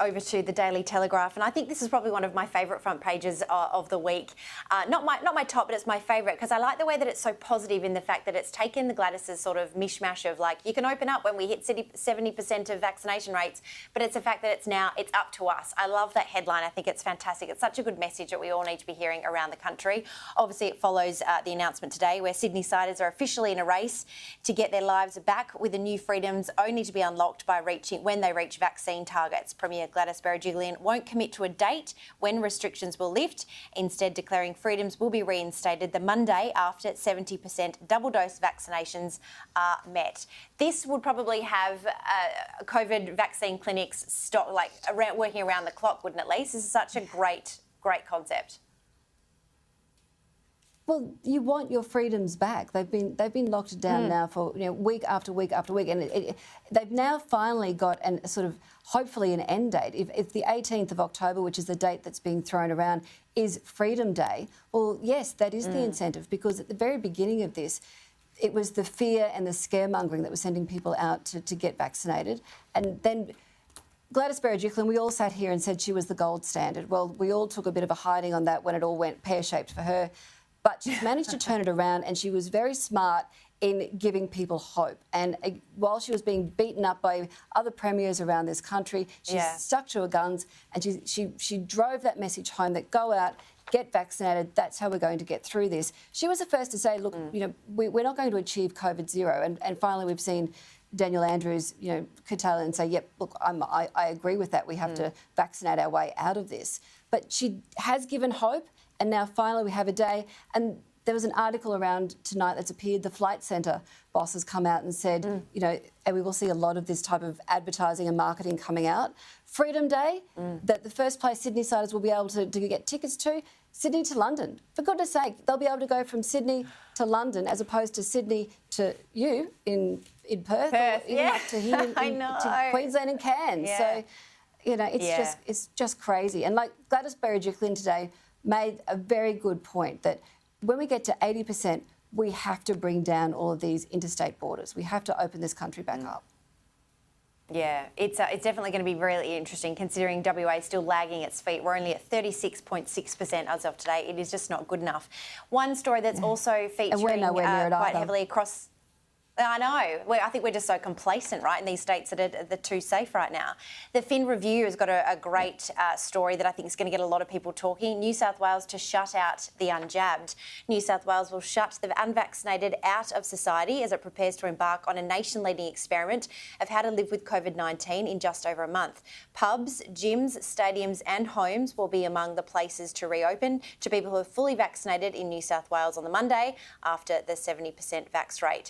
over to the Daily Telegraph, and I think this is probably one of my favourite front pages of the week. Not my top, but it's my favourite because I like the way that it's so positive in the fact that it's taken the Gladys's sort of mishmash of like, you can open up when we hit 70% of vaccination rates, but it's the fact that it's up to us. I love that headline. I think it's fantastic. It's such a good message that we all need to be hearing around the country. Obviously, it follows the announcement today where Sydneysiders are officially in a race to get their lives back, with the new freedoms only to be unlocked when they reach vaccine targets. Premier Gladys Berejiklian won't commit to a date when restrictions will lift, instead declaring freedoms will be reinstated the Monday after 70% double-dose vaccinations are met. This would probably have COVID vaccine clinics working around the clock, wouldn't it, Lisa? This is such a great concept. Well, you want your freedoms back. They've been locked down now for week after week after week, and they've now finally got hopefully an end date. If the 18th of October, which is the date that's being thrown around, is Freedom Day, well, yes, that is the incentive, because at the very beginning of this, it was the fear and the scaremongering that was sending people out to get vaccinated, and then Gladys Berejiklian, we all sat here and said she was the gold standard. Well, we all took a bit of a hiding on that when it all went pear-shaped for her. But she's managed to turn it around, and she was very smart in giving people hope. And while she was being beaten up by other premiers around this country, she stuck to her guns, and she drove that message home that go out, get vaccinated, that's how we're going to get through this. She was the first to say, look, we're not going to achieve COVID zero. And finally we've seen Daniel Andrews, curtail and say, yep, look, I agree with that. We have to vaccinate our way out of this. But she has given hope, and now finally we have a day. And there was an article around tonight that's appeared. The Flight Centre boss has come out and said, and we will see a lot of this type of advertising and marketing coming out. Freedom Day, that the first place Sydneysiders will be able to get tickets to, Sydney to London. For goodness sake, they'll be able to go from Sydney to London as opposed to Sydney to you in Perth or even up to here to Queensland and Cairns. Yeah. So, it's just crazy. And like Gladys Berejiklian today made a very good point that when we get to 80%, we have to bring down all of these interstate borders. We have to open this country back up. Yeah, it's definitely going to be really interesting considering WA is still lagging its feet. We're only at 36.6% as of today. It is just not good enough. One story that's also featuring quite heavily across... I know. I think we're just so complacent, right, in these states that are too safe right now. The Fin Review has got a great story that I think is going to get a lot of people talking. New South Wales to shut out the unjabbed. New South Wales will shut the unvaccinated out of society as it prepares to embark on a nation-leading experiment of how to live with COVID-19 in just over a month. Pubs, gyms, stadiums and homes will be among the places to reopen to people who are fully vaccinated in New South Wales on the Monday after the 70% vax rate.